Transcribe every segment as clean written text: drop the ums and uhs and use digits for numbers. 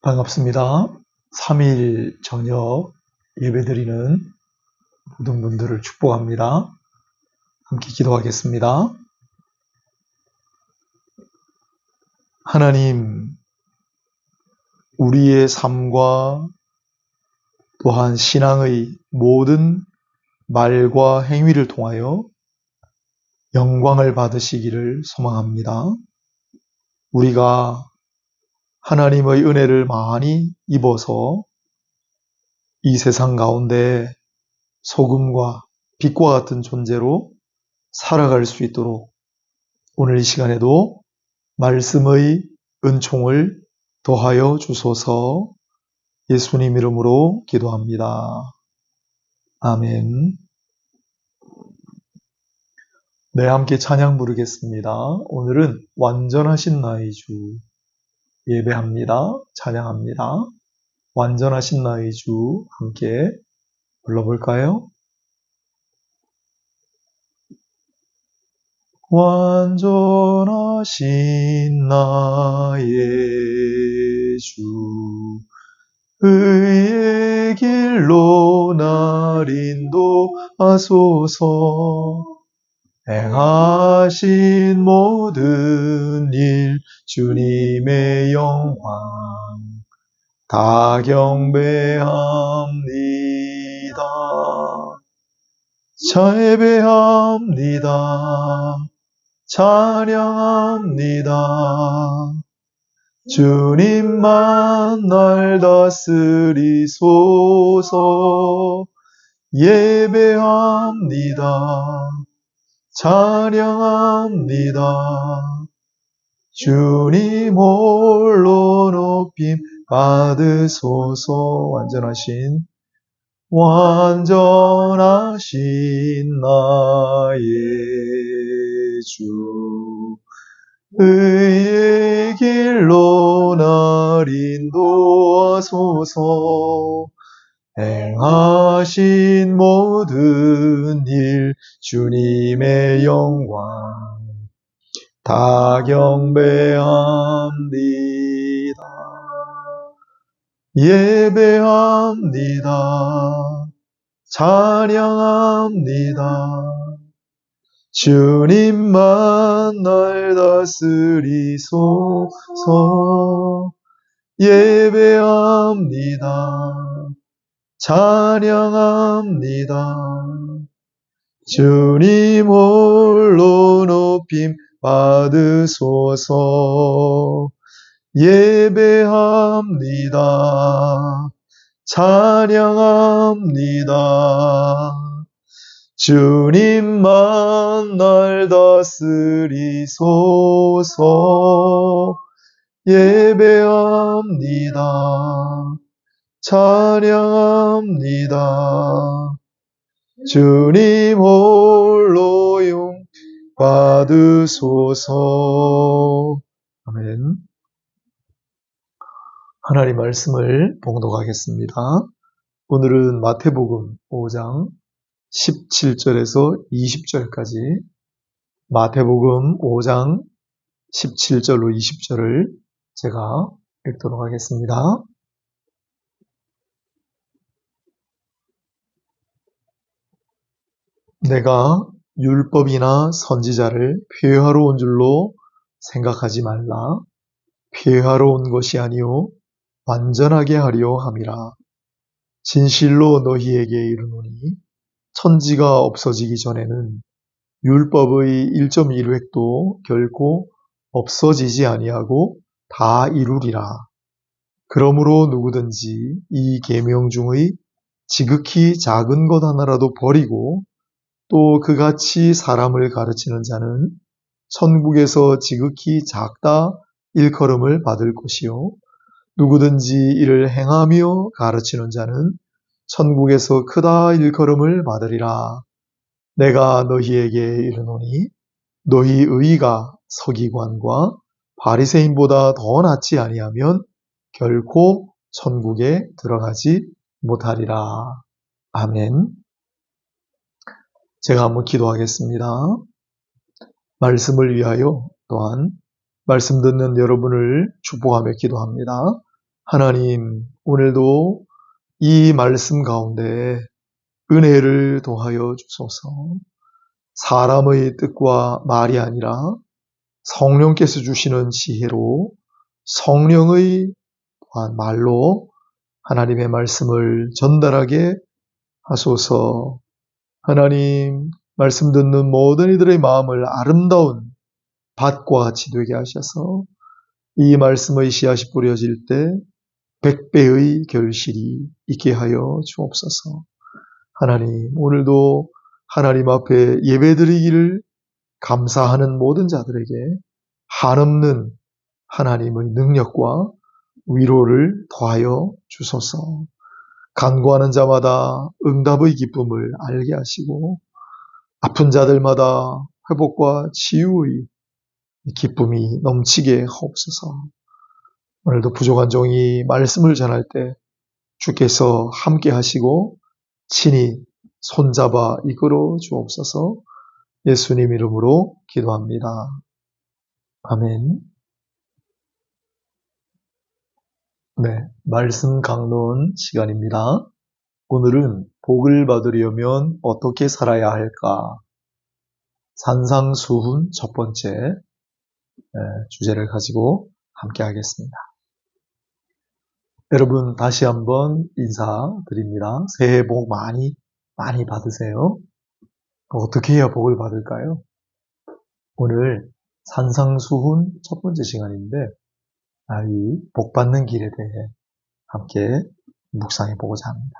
반갑습니다. 3일 저녁 예배드리는 모든 분들을 축복합니다. 함께 기도하겠습니다. 하나님, 우리의 삶과 또한 신앙의 모든 말과 행위를 통하여 영광을 받으시기를 소망합니다. 우리가 하나님의 은혜를 많이 입어서 이 세상 가운데 소금과 빛과 같은 존재로 살아갈 수 있도록 오늘 이 시간에도 말씀의 은총을 더하여 주소서. 예수님 이름으로 기도합니다. 아멘. 네, 함께 찬양 부르겠습니다. 오늘은 완전하신 나의 주 예배합니다. 찬양합니다. 완전하신 나의 주 함께 불러볼까요? 완전하신 나의 주 의의 길로 날 인도하소서. 행하신 모든 일 주님의 영광 다 경배합니다. 예배합니다. 찬양합니다. 주님만 날 다스리소서. 예배합니다. 찬양합니다. 주님 홀로 높임 받으소서. 완전하신 나의 주, 의의 길로 날 인도하소서. 행하신 모든 일 주님의 영광 다 경배합니다. 예배합니다. 찬양합니다. 주님만 날 다스리소서. 예배합니다. 찬양합니다. 주님 홀로 높임 받으소서. 예배합니다. 찬양합니다. 주님만 날 다스리소서. 예배합니다. 찬양합니다. 주님 홀로 용 받으소서. 아멘. 하나님 말씀을 봉독하겠습니다. 오늘은 마태복음 5장 17절에서 20절까지 마태복음 5장 17절로 20절을 제가 읽도록 하겠습니다. 내가 율법이나 선지자를 폐하러 온 줄로 생각하지 말라. 폐하러 온 것이 아니요 완전하게 하려 함이라. 진실로 너희에게 이르노니 천지가 없어지기 전에는 율법의 1.1획도 결코 없어지지 아니하고 다 이루리라. 그러므로 누구든지 이 계명 중의 지극히 작은 것 하나라도 버리고 또 그같이 사람을 가르치는 자는 천국에서 지극히 작다 일컬음을 받을 것이요 누구든지 이를 행하며 가르치는 자는 천국에서 크다 일컬음을 받으리라. 내가 너희에게 이르노니 너희 의가 서기관과 바리새인보다 더 낫지 아니하면 결코 천국에 들어가지 못하리라. 아멘. 제가 한번 기도하겠습니다. 말씀을 위하여 또한 말씀 듣는 여러분을 축복하며 기도합니다. 하나님, 오늘도 이 말씀 가운데 은혜를 더하여 주소서. 사람의 뜻과 말이 아니라 성령께서 주시는 지혜로 성령의 말로 하나님의 말씀을 전달하게 하소서. 하나님, 말씀 듣는 모든 이들의 마음을 아름다운 밭과 같이 되게 하셔서 이 말씀의 씨앗이 뿌려질 때 100배의 결실이 있게 하여 주옵소서. 하나님, 오늘도 하나님 앞에 예배드리기를 감사하는 모든 자들에게 한없는 하나님의 능력과 위로를 더하여 주소서. 간구하는 자마다 응답의 기쁨을 알게 하시고 아픈 자들마다 회복과 치유의 기쁨이 넘치게 하옵소서. 오늘도 부족한 종이 말씀을 전할 때 주께서 함께 하시고 친히 손잡아 이끌어 주옵소서. 예수님 이름으로 기도합니다. 아멘. 네, 말씀 강론 시간입니다. 오늘은 복을 받으려면 어떻게 살아야 할까? 산상수훈 첫 번째 주제를 가지고 함께 하겠습니다. 여러분 다시 한번 인사드립니다. 새해 복 많이 받으세요. 어떻게 해야 복을 받을까요? 오늘 산상수훈 첫 번째 시간인데, 이 복 받는 길에 대해 함께 묵상해 보고자 합니다.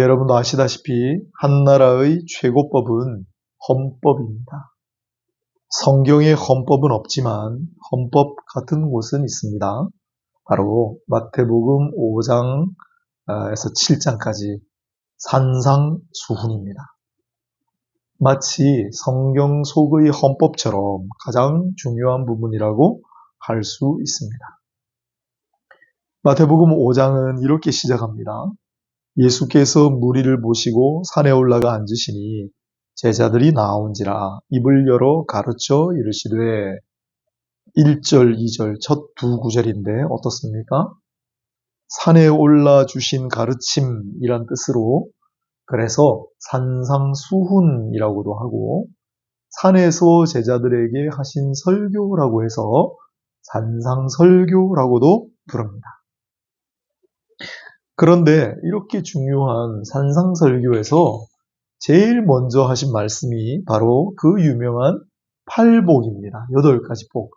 여러분도 아시다시피 한 나라의 최고법은 헌법입니다. 성경에 헌법은 없지만 헌법 같은 곳은 있습니다. 바로 마태복음 5장에서 7장까지 산상수훈입니다. 마치 성경 속의 헌법처럼 가장 중요한 부분이라고 할 수 있습니다. 마태복음 5장은 이렇게 시작합니다. 예수께서 무리를 모시고 산에 올라가 앉으시니 제자들이 나온지라 입을 열어 가르쳐 이르시되 1절, 2절 첫 두 구절인데 어떻습니까? 산에 올라 주신 가르침이란 뜻으로 그래서 산상수훈이라고도 하고 산에서 제자들에게 하신 설교라고 해서 산상설교라고도 부릅니다. 그런데 이렇게 중요한 산상설교에서 제일 먼저 하신 말씀이 바로 그 유명한 8복입니다. 8가지 복.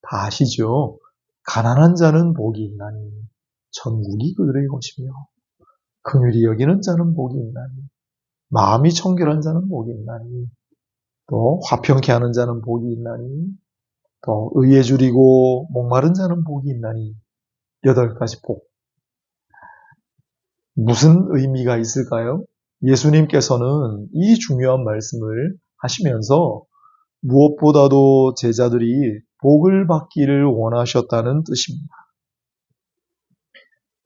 다 아시죠? 가난한 자는 복이 있나니 천국이 그들의 것이며 긍휼히 여기는 자는 복이 있나니 마음이 청결한 자는 복이 있나니 또 화평케 하는 자는 복이 있나니 또 의에 줄이고 목마른 자는 복이 있나니 8가지 복. 무슨 의미가 있을까요? 예수님께서는 이 중요한 말씀을 하시면서 무엇보다도 제자들이 복을 받기를 원하셨다는 뜻입니다.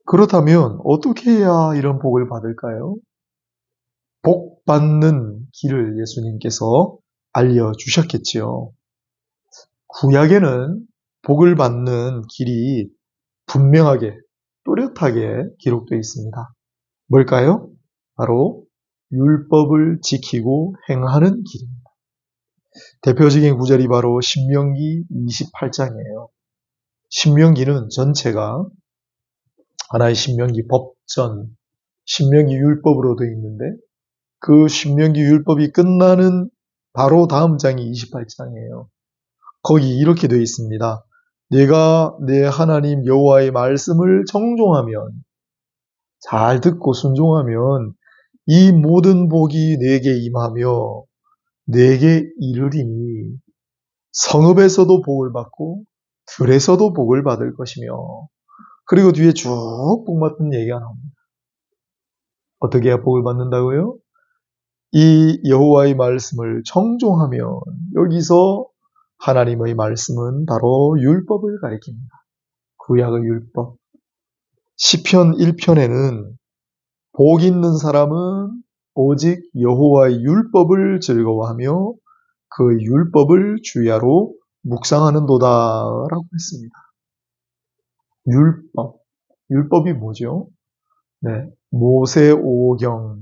그렇다면 어떻게 해야 이런 복을 받을까요? 복 받는 길을 예수님께서 알려주셨겠지요. 구약에는 복을 받는 길이 분명하게, 또렷하게 기록되어 있습니다. 뭘까요? 바로 율법을 지키고 행하는 길입니다. 대표적인 구절이 바로 신명기 28장이에요. 신명기는 전체가 하나의 신명기 법전, 신명기 율법으로 되어 있는데 그 신명기 율법이 끝나는 바로 다음 장이 28장이에요. 거기 이렇게 되어 있습니다. 내가 내 하나님 여호와의 말씀을 정종하면, 잘 듣고 순종하면 이 모든 복이 내게 임하며 내게 이르리니 성읍에서도 복을 받고 들에서도 복을 받을 것이며, 그리고 뒤에 쭉 복 받는 얘기가 나옵니다. 어떻게 해야 복을 받는다고요? 이 여호와의 말씀을 정종하면, 여기서 하나님의 말씀은 바로 율법을 가리킵니다. 구약의 율법. 시편 1편에는 복 있는 사람은 오직 여호와의 율법을 즐거워하며 그 율법을 주야로 묵상하는도다라고 했습니다. 율법. 율법이 뭐죠? 네, 모세오경에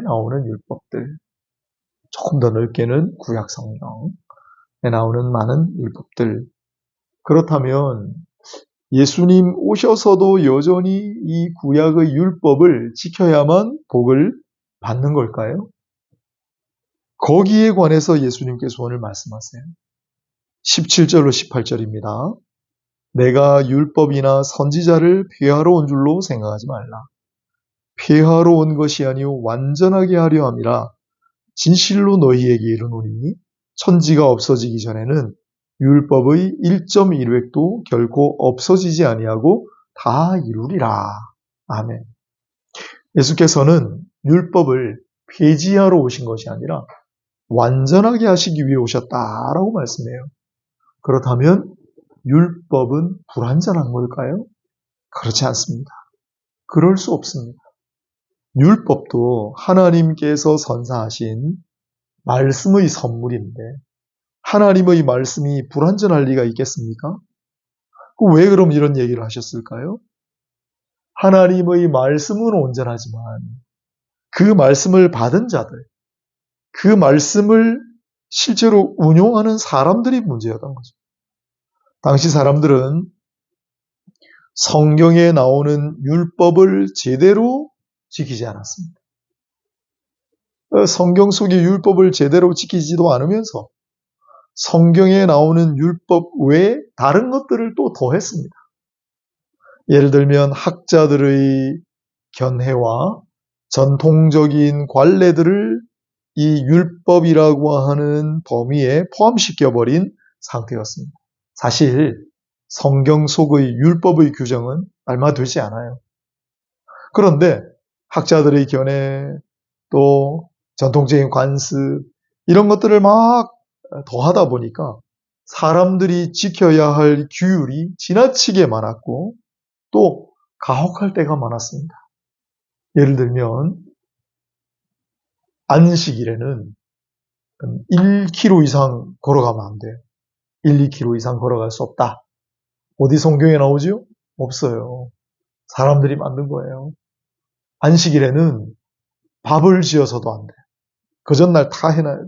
나오는 율법들. 조금 더 넓게는 구약 성경에 나오는 많은 율법들. 그렇다면 예수님 오셔서도 여전히 이 구약의 율법을 지켜야만 복을 받는 걸까요? 거기에 관해서 예수님께서 오늘 말씀하세요. 17절로 18절입니다. 내가 율법이나 선지자를 폐하러 온 줄로 생각하지 말라. 폐하러 온 것이 아니오 완전하게 하려 함이라. 진실로 너희에게 이르노니 천지가 없어지기 전에는 율법의 1.1획도 결코 없어지지 아니하고 다 이루리라. 아멘. 예수께서는 율법을 폐지하러 오신 것이 아니라 완전하게 하시기 위해 오셨다라고 말씀해요. 그렇다면 율법은 불완전한 걸까요? 그렇지 않습니다. 그럴 수 없습니다. 율법도 하나님께서 선사하신 말씀의 선물인데 하나님의 말씀이 불완전할 리가 있겠습니까? 왜 그럼 이런 얘기를 하셨을까요? 하나님의 말씀은 온전하지만 그 말씀을 받은 자들, 그 말씀을 실제로 운용하는 사람들이 문제였던 거죠. 당시 사람들은 성경에 나오는 율법을 제대로 지키지 않았습니다. 성경 속의 율법을 제대로 지키지도 않으면서 성경에 나오는 율법 외에 다른 것들을 또 더했습니다. 예를 들면 학자들의 견해와 전통적인 관례들을 이 율법이라고 하는 범위에 포함시켜버린 상태였습니다. 사실 성경 속의 율법의 규정은 얼마 되지 않아요. 그런데 학자들의 견해, 또 전통적인 관습, 이런 것들을 막 더하다 보니까 사람들이 지켜야 할 규율이 지나치게 많았고 또 가혹할 때가 많았습니다. 예를 들면 안식일에는 1km 이상 걸어가면 안 돼요. 1, 2km 이상 걸어갈 수 없다. 어디 성경에 나오죠? 없어요. 사람들이 만든 거예요. 안식일에는 밥을 지어서도 안 돼요. 그 전날 다 해놔요.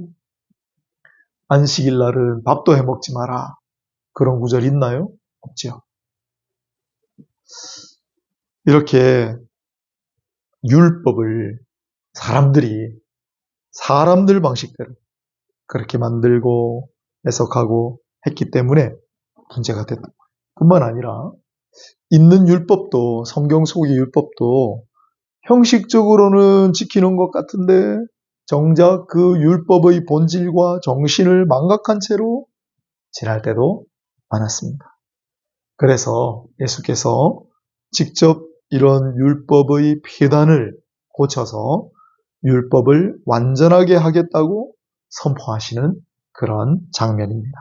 안식일 날은 밥도 해먹지 마라. 그런 구절 있나요? 없죠. 이렇게 율법을 사람들이 사람들 방식대로 그렇게 만들고 해석하고 했기 때문에 문제가 됐다. 뿐만 아니라 있는 율법도, 성경 속의 율법도 형식적으로는 지키는 것 같은데 정작 그 율법의 본질과 정신을 망각한 채로 지날 때도 많았습니다. 그래서 예수께서 직접 이런 율법의 폐단을 고쳐서 율법을 완전하게 하겠다고 선포하시는 그런 장면입니다.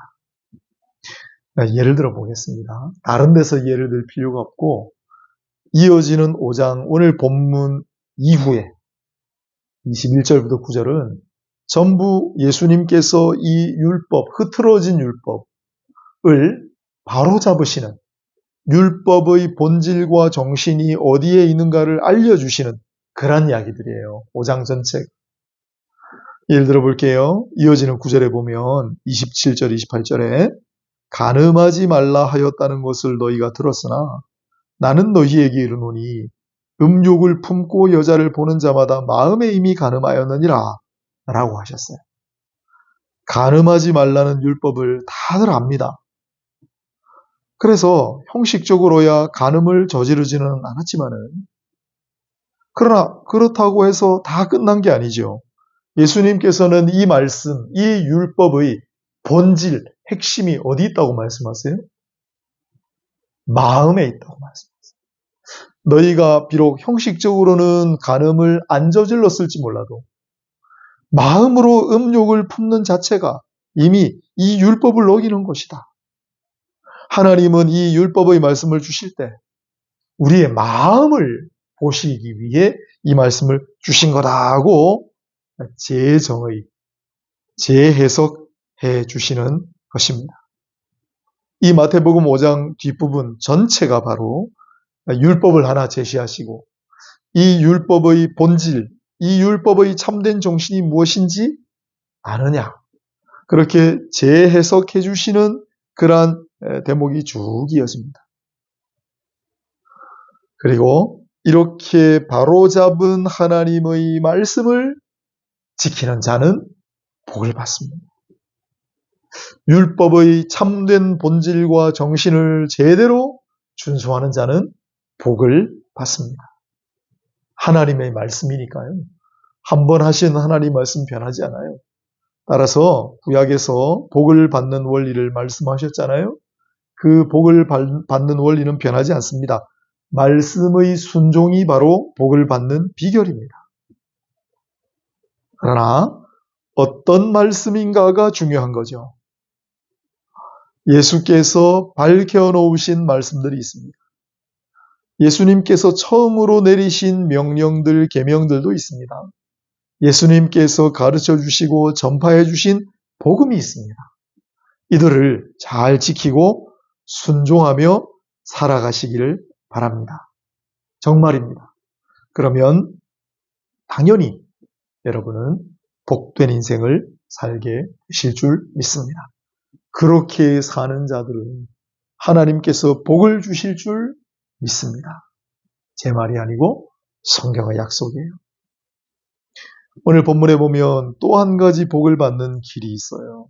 예를 들어 보겠습니다. 다른 데서 예를 들 필요가 없고 이어지는 5장 오늘 본문 이후에 21절부터 9절은 전부 예수님께서 이 율법, 흐트러진 율법을 바로잡으시는 율법의 본질과 정신이 어디에 있는가를 알려주시는 그런 이야기들이에요. 5장 전체. 예를 들어 볼게요. 이어지는 9절에 보면 27절, 28절에 간음하지 말라 하였다는 것을 너희가 들었으나 나는 너희에게 이르노니 음욕을 품고 여자를 보는 자마다 마음에 이미 간음하였느니라 라고 하셨어요. 간음하지 말라는 율법을 다들 압니다. 그래서 형식적으로야 간음을 저지르지는 않았지만은 그러나 그렇다고 해서 다 끝난 게 아니죠. 예수님께서는 이 말씀, 이 율법의 본질, 핵심이 어디 있다고 말씀하세요? 마음에 있다고 말씀하세요. 너희가 비록 형식적으로는 간음을 안 저질렀을지 몰라도 마음으로 음욕을 품는 자체가 이미 이 율법을 어기는 것이다. 하나님은 이 율법의 말씀을 주실 때 우리의 마음을 보시기 위해 이 말씀을 주신 거다고 재정의, 재해석해 주시는 것입니다. 이 마태복음 5장 뒷부분 전체가 바로 율법을 하나 제시하시고 이 율법의 본질, 이 율법의 참된 정신이 무엇인지 아느냐. 그렇게 재해석해 주시는 그러한 대목이 쭉 이어집니다. 그리고 이렇게 바로잡은 하나님의 말씀을 지키는 자는 복을 받습니다. 율법의 참된 본질과 정신을 제대로 준수하는 자는 복을 받습니다. 하나님의 말씀이니까요. 한 번 하신 하나님 말씀 변하지 않아요. 따라서 구약에서 복을 받는 원리를 말씀하셨잖아요. 그 복을 받는 원리는 변하지 않습니다. 말씀의 순종이 바로 복을 받는 비결입니다. 그러나 어떤 말씀인가가 중요한 거죠. 예수께서 밝혀놓으신 말씀들이 있습니다. 예수님께서 처음으로 내리신 명령들, 계명들도 있습니다. 예수님께서 가르쳐 주시고 전파해 주신 복음이 있습니다. 이들을 잘 지키고 순종하며 살아가시기를 바랍니다. 정말입니다. 그러면 당연히 여러분은 복된 인생을 살게 되실 줄 믿습니다. 그렇게 사는 자들은 하나님께서 복을 주실 줄 믿습니다. 제 말이 아니고 성경의 약속이에요. 오늘 본문에 보면 또 한 가지 복을 받는 길이 있어요.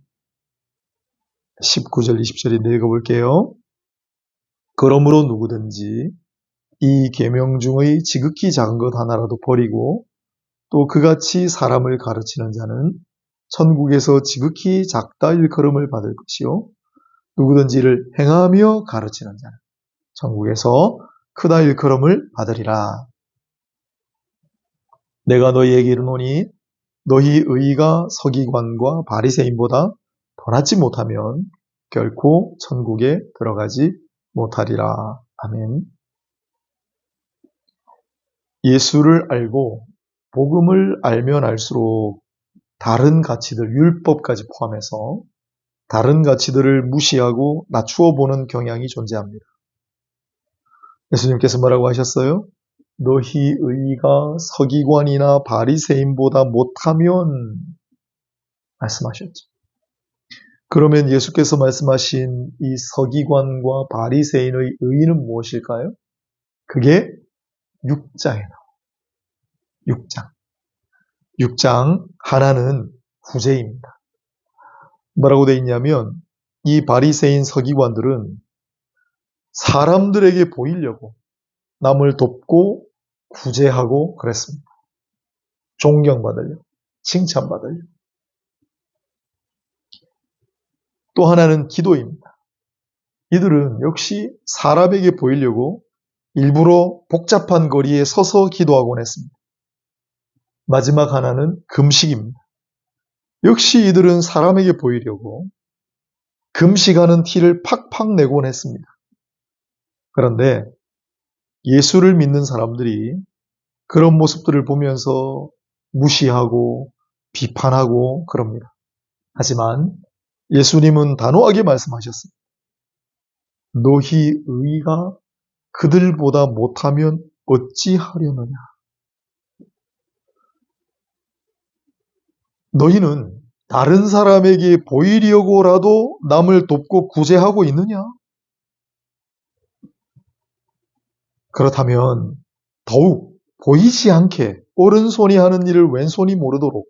19절, 20절인데 읽어볼게요. 그러므로 누구든지 이 계명 중의 지극히 작은 것 하나라도 버리고 또 그같이 사람을 가르치는 자는 천국에서 지극히 작다 일컬음을 받을 것이요 누구든지 이를 행하며 가르치는 자는 천국에서 크다 일컬음을 받으리라. 내가 너희에게 이르노니 너희 의가 서기관과 바리새인보다 더 낫지 못하면 결코 천국에 들어가지 못하리라. 아멘. 예수를 알고 복음을 알면 알수록 다른 가치들, 율법까지 포함해서 다른 가치들을 무시하고 낮추어 보는 경향이 존재합니다. 예수님께서 뭐라고 하셨어요? 너희 의가 서기관이나 바리새인보다 못하면 말씀하셨죠. 그러면 예수께서 말씀하신 이 서기관과 바리새인의 의는 무엇일까요? 그게 6장에 나와요. 6장. 6장 하나는 후제입니다. 뭐라고 되어 있냐면 이 바리새인 서기관들은 사람들에게 보이려고 남을 돕고 구제하고 그랬습니다. 존경받으려고, 칭찬받으려고. 또 하나는 기도입니다. 이들은 역시 사람에게 보이려고 일부러 복잡한 거리에 서서 기도하곤 했습니다. 마지막 하나는 금식입니다. 역시 이들은 사람에게 보이려고 금식하는 티를 팍팍 내곤 했습니다. 그런데 예수를 믿는 사람들이 그런 모습들을 보면서 무시하고 비판하고 그럽니다. 하지만 예수님은 단호하게 말씀하셨습니다. 너희 의가 그들보다 못하면 어찌하려느냐. 너희는 다른 사람에게 보이려고라도 남을 돕고 구제하고 있느냐? 그렇다면 더욱 보이지 않게 오른손이 하는 일을 왼손이 모르도록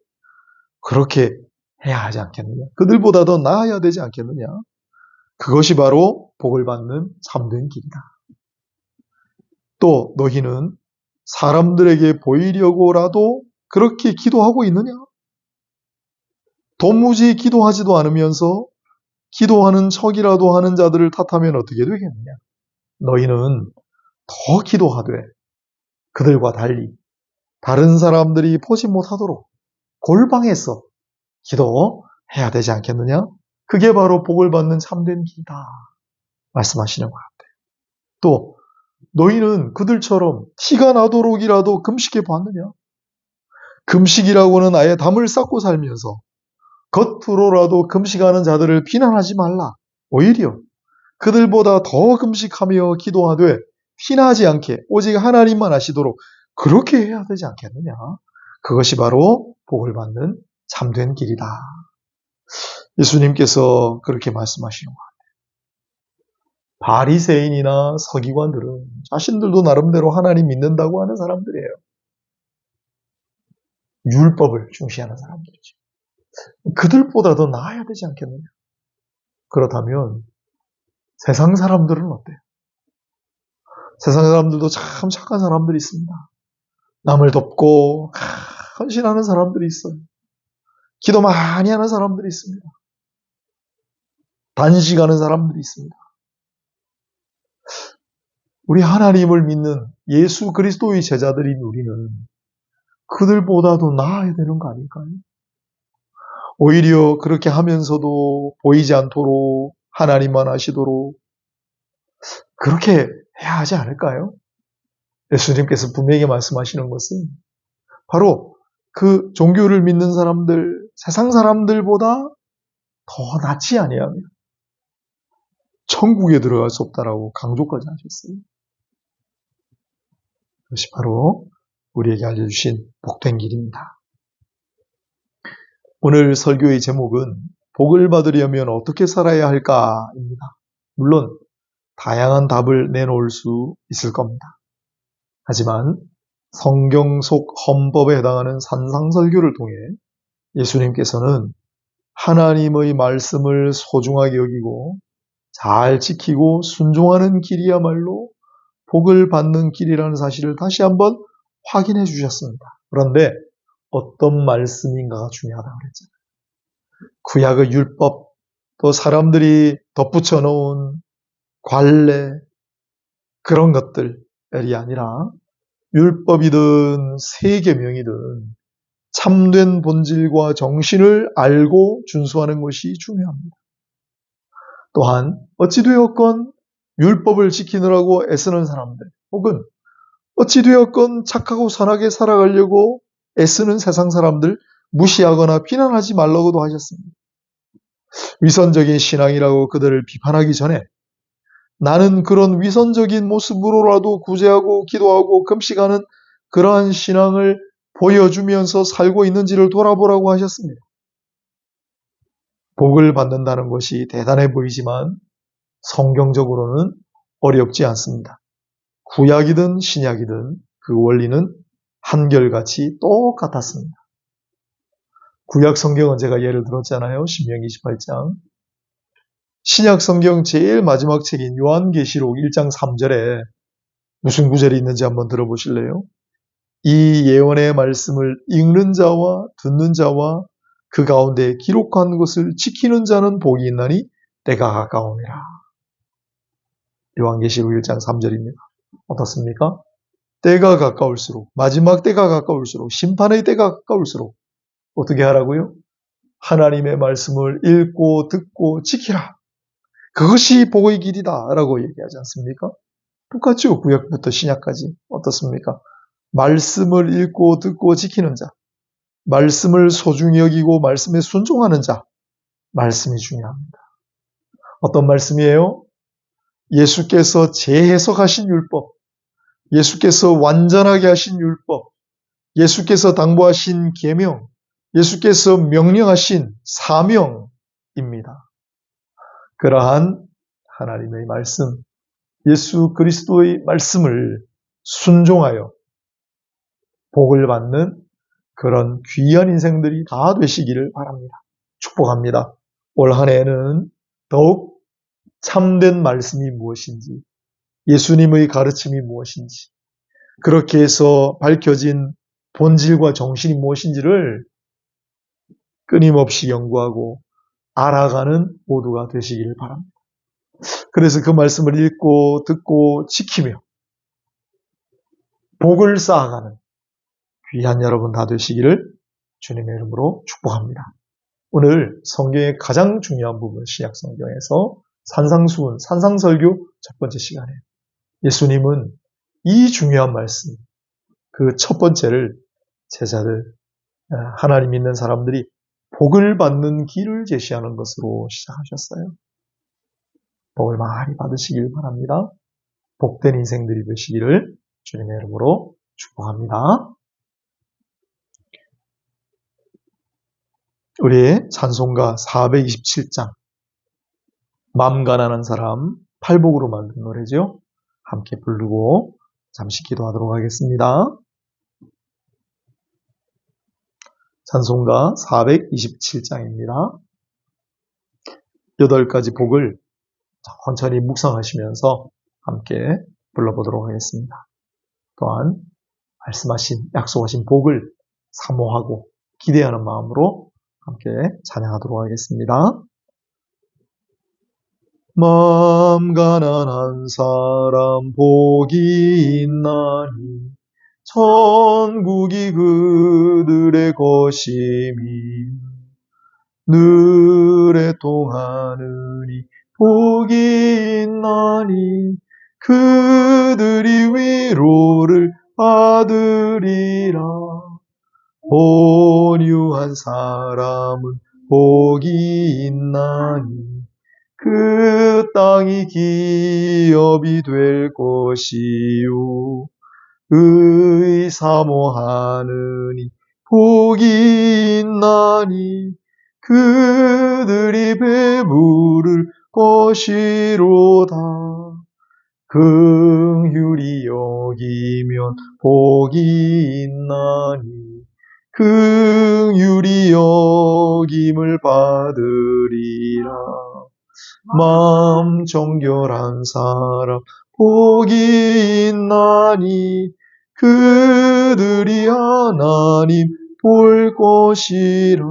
그렇게 해야 하지 않겠느냐? 그들보다 더 나아야 되지 않겠느냐? 그것이 바로 복을 받는 참된 길이다. 또 너희는 사람들에게 보이려고라도 그렇게 기도하고 있느냐? 도무지 기도하지도 않으면서 기도하는 척이라도 하는 자들을 탓하면 어떻게 되겠느냐? 너희는 더 기도하되 그들과 달리 다른 사람들이 보지 못하도록 골방에서 기도해야 되지 않겠느냐? 그게 바로 복을 받는 참된 길이다. 말씀하시는 것 같아요. 또 너희는 그들처럼 티가 나도록이라도 금식해 보았느냐? 금식이라고는 아예 담을 쌓고 살면서 겉으로라도 금식하는 자들을 비난하지 말라. 오히려 그들보다 더 금식하며 기도하되 티나지 않게 오직 하나님만 아시도록 그렇게 해야 되지 않겠느냐? 그것이 바로 복을 받는 참된 길이다. 예수님께서 그렇게 말씀하시는 것 같아요. 바리새인이나 서기관들은 자신들도 나름대로 하나님 믿는다고 하는 사람들이에요. 율법을 중시하는 사람들이죠. 그들보다 더 나아야 되지 않겠느냐? 그렇다면 세상 사람들은 어때요? 세상 사람들도 참 착한 사람들이 있습니다. 남을 돕고 헌신하는 사람들이 있어요. 기도 많이 하는 사람들이 있습니다. 단식하는 사람들이 있습니다. 우리 하나님을 믿는 예수 그리스도의 제자들인 우리는 그들보다도 나아야 되는 거 아닐까요? 오히려 그렇게 하면서도 보이지 않도록 하나님만 아시도록 그렇게 해야 하지 않을까요? 예수님께서 분명히 말씀하시는 것은 바로 그 종교를 믿는 사람들, 세상 사람들보다 더 낫지 아니하며 천국에 들어갈 수 없다라고 강조까지 하셨어요. 그것이 바로 우리에게 알려주신 복된 길입니다. 오늘 설교의 제목은 복을 받으려면 어떻게 살아야 할까입니다. 물론 다양한 답을 내놓을 수 있을 겁니다. 하지만 성경 속 헌법에 해당하는 산상설교를 통해 예수님께서는 하나님의 말씀을 소중하게 여기고 잘 지키고 순종하는 길이야말로 복을 받는 길이라는 사실을 다시 한번 확인해 주셨습니다. 그런데 어떤 말씀인가가 중요하다고 그랬잖아요. 구약의 율법, 또 사람들이 덧붙여 놓은 관례, 그런 것들이 아니라 율법이든 세계명이든 참된 본질과 정신을 알고 준수하는 것이 중요합니다. 또한 어찌되었건 율법을 지키느라고 애쓰는 사람들, 혹은 어찌되었건 착하고 선하게 살아가려고 애쓰는 세상 사람들 무시하거나 비난하지 말라고도 하셨습니다. 위선적인 신앙이라고 그들을 비판하기 전에 나는 그런 위선적인 모습으로라도 구제하고 기도하고 금식하는 그러한 신앙을 보여주면서 살고 있는지를 돌아보라고 하셨습니다. 복을 받는다는 것이 대단해 보이지만 성경적으로는 어렵지 않습니다. 구약이든 신약이든 그 원리는 한결같이 똑같았습니다. 구약 성경은 제가 예를 들었잖아요. 신명기 28장. 신약 성경 제일 마지막 책인 요한계시록 1장 3절에 무슨 구절이 있는지 한번 들어보실래요? 이 예언의 말씀을 읽는 자와 듣는 자와 그 가운데 기록한 것을 지키는 자는 복이 있나니 때가 가까움이라. 요한계시록 1장 3절입니다. 어떻습니까? 때가 가까울수록, 마지막 때가 가까울수록, 심판의 때가 가까울수록 어떻게 하라고요? 하나님의 말씀을 읽고 듣고 지키라. 그것이 복의 길이다 라고 얘기하지 않습니까? 똑같죠. 구약부터 신약까지. 어떻습니까? 말씀을 읽고 듣고 지키는 자, 말씀을 소중히 여기고 말씀에 순종하는 자, 말씀이 중요합니다. 어떤 말씀이에요? 예수께서 재해석하신 율법, 예수께서 완전하게 하신 율법, 예수께서 당부하신 계명, 예수께서 명령하신 사명입니다. 그러한 하나님의 말씀, 예수 그리스도의 말씀을 순종하여 복을 받는 그런 귀한 인생들이 다 되시기를 바랍니다. 축복합니다. 올 한 해에는 더욱 참된 말씀이 무엇인지, 예수님의 가르침이 무엇인지, 그렇게 해서 밝혀진 본질과 정신이 무엇인지를 끊임없이 연구하고 알아가는 모두가 되시기를 바랍니다. 그래서 그 말씀을 읽고 듣고 지키며 복을 쌓아가는 귀한 여러분 다 되시기를 주님의 이름으로 축복합니다. 오늘 성경의 가장 중요한 부분, 신약 성경에서 산상수훈, 산상설교 첫 번째 시간에 예수님은 이 중요한 말씀, 그 첫 번째를 제자들, 하나님 믿는 사람들이 복을 받는 길을 제시하는 것으로 시작하셨어요. 복을 많이 받으시길 바랍니다. 복된 인생들이 되시기를 주님의 이름으로 축복합니다. 우리 찬송가 427장, 맘 가난한 사람, 팔복으로 만든 노래죠. 함께 부르고 잠시 기도하도록 하겠습니다. 찬송가 427장입니다. 8가지 복을 천천히 묵상하시면서 함께 불러보도록 하겠습니다. 또한 말씀하신, 약속하신 복을 사모하고 기대하는 마음으로 함께 찬양하도록 하겠습니다. 마음 가난한 사람 복이 있나니 천국이 그들의 것이미 늘에 통하느니 복이 있나니 그들이 위로를 받으리라. 온유한 사람은 복이 있나니 그 땅이 기업이 될 것이요 의 사모하느니 복이 있나니 그들이 배부를 것이로다. 긍휼히 여기면 복이 있나니 긍휼히 여김을 받으리라. 마음 정결한 사람 복이 있나니 그들이 하나님 볼 것이라.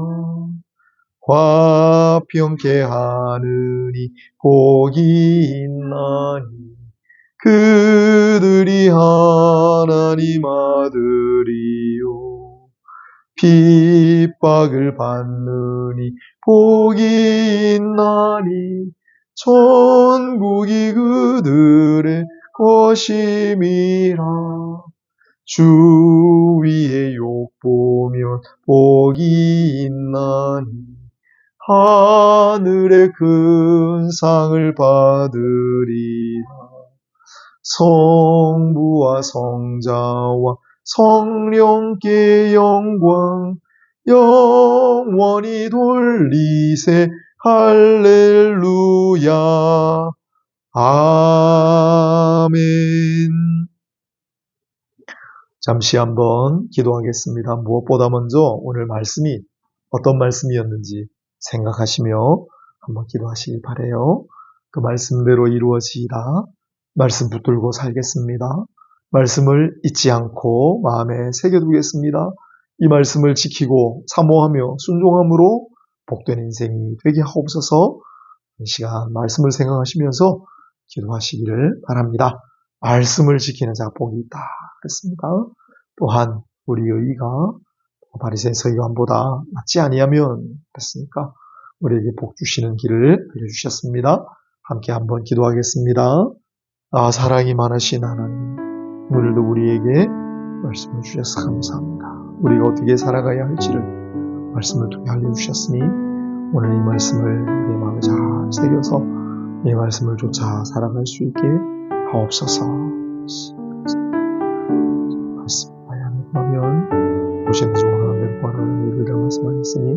화평케 하느니 복이 있나니 그들이 하나님 아들이요. 핍박을 받느니 복이 있나니 천국이 그들의 것임이라. 주 위에 욕보면 복이 있나니 하늘의 큰 상을 받으리라. 성부와 성자와 성령께 영광 영원히 돌리세. 할렐루야. 아멘. 잠시 한번 기도하겠습니다. 무엇보다 먼저 오늘 말씀이 어떤 말씀이었는지 생각하시며 한번 기도하시길 바라요. 그 말씀대로 이루어지이다. 말씀 붙들고 살겠습니다. 말씀을 잊지 않고 마음에 새겨두겠습니다. 이 말씀을 지키고 사모하며 순종함으로 복된 인생이 되게 하옵소서. 이 시간 말씀을 생각하시면서 기도하시기를 바랍니다. 말씀을 지키는 자 복이 있다 그랬습니다. 또한 우리의 의가 바리새인 서기관보다 낫지 아니하면 그랬으니까 우리에게 복 주시는 길을 알려주셨습니다. 함께 한번 기도하겠습니다. 사랑이 많으신 하나님, 오늘도 우리에게 말씀을 주셔서 감사합니다. 우리가 어떻게 살아가야 할지를 말씀을 통해 알려주셨으니 오늘 이 말씀을 우리의 마음에 잘 새겨서 이 말씀을 쫓아 살아갈 수 있게 하옵소서. 말씀하면 보시는 중 하나님의 구하는 일을 말씀하셨으니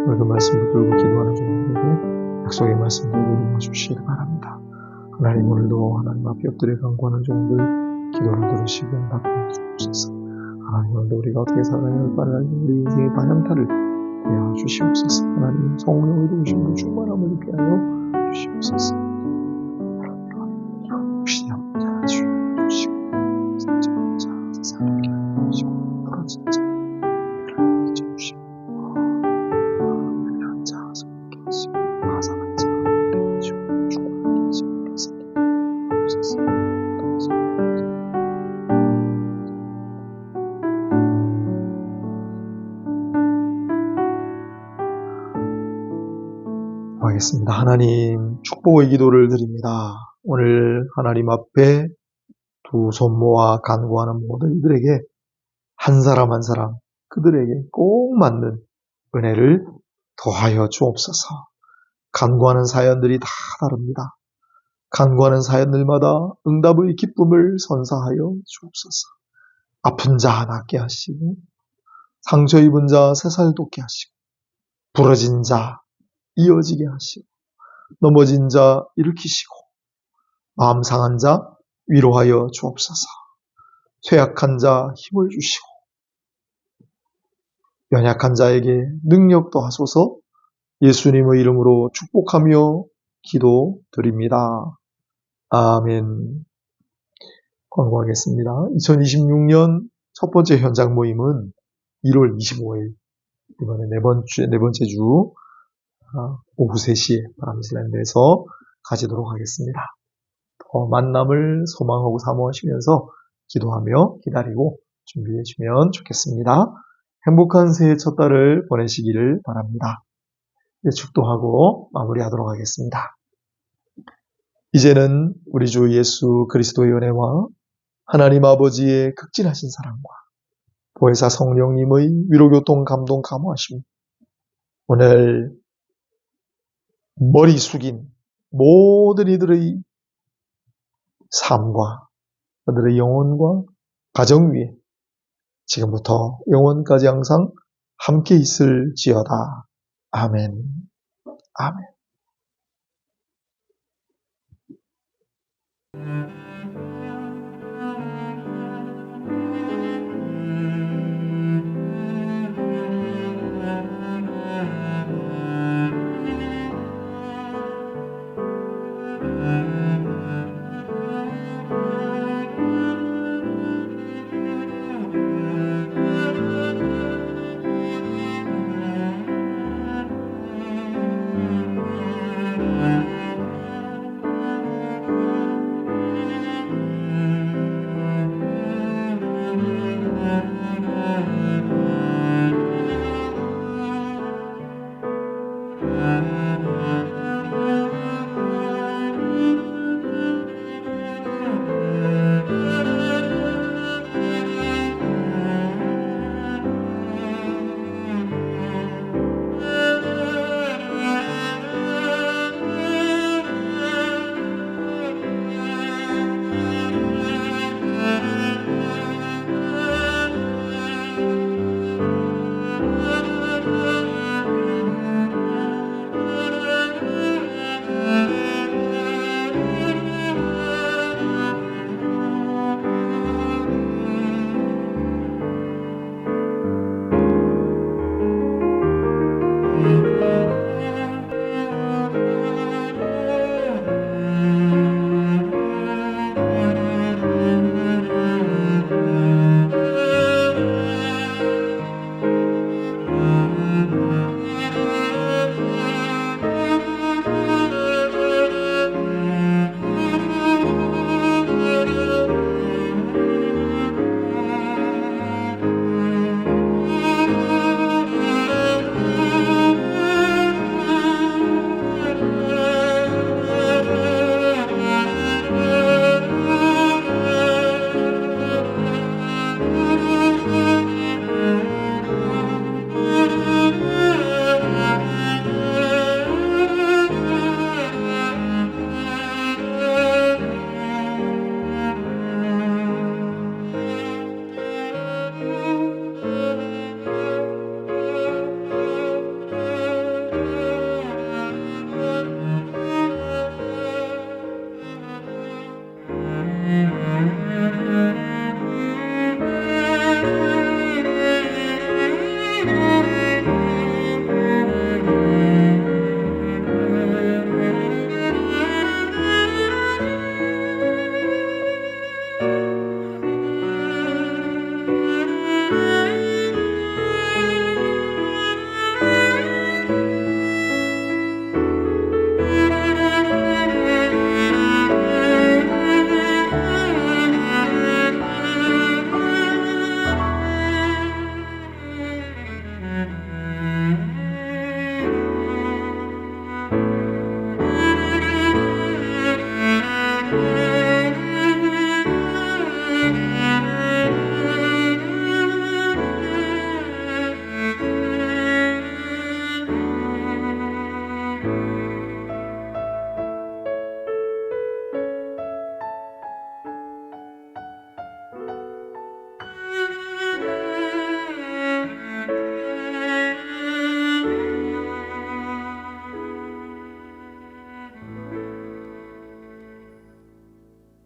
오늘 그 말씀 붙들고 기도하는 종들에게 약속의 말씀대로 임하주시기 바랍니다. 하나님, 오늘도 하나님 앞에 엎드려 간구하는 종들 기도를 들으시고 답변해 주옵소서. 하나님, 오늘도 우리가 어떻게 살아야 할까를 알고 우리 인생의 방향타를 되어 주시옵소서. 하나님, 성령의 의도심으로 충만함을 입게 하여 주시옵소서. 하나님, 혹시 한번 잘해주시고 진짜 세상에 주시고 여러 진짜 주시고 그냥 자서 계시고 가사만 자 주고 충만하게 하시고 주옵소서. 하겠습니다. 하나님, 축복의 기도를 드립니다. 오늘 하나님 앞에 두 손 모아 간구하는 모든 이들에게 한 사람 한 사람 그들에게 꼭 맞는 은혜를 더하여 주옵소서. 간구하는 사연들이 다 다릅니다. 간구하는 사연들마다 응답의 기쁨을 선사하여 주옵소서. 아픈 자 낫게 하시고 상처 입은 자 새살 돋게 하시고 부러진 자 이어지게 하시고 넘어진 자 일으키시고 마음 상한 자 위로하여 주옵소서. 쇠약한 자 힘을 주시고 연약한 자에게 능력도 하소서. 예수님의 이름으로 축복하며 기도드립니다. 아멘. 권고하겠습니다. 2026년 첫 번째 현장 모임은 1월 25일 이번에 네 번째 주 오후 3시에 바람슬랜드에서 가지도록 하겠습니다. 더 만남을 소망하고 사모하시면서 기도하며 기다리고 준비해 주시면 좋겠습니다. 행복한 새해 첫 달을 보내시기를 바랍니다. 이제 축도하고 마무리하도록 하겠습니다. 이제는 우리 주 예수 그리스도의 은혜와 하나님 아버지의 극진하신 사랑과 보혜사 성령님의 위로교통 감동 감화하심, 오늘 머리 숙인 모든 이들의 삶과 그들의 영혼과 가정 위에 지금부터 영원까지 항상 함께 있을지어다. 아멘. 아멘.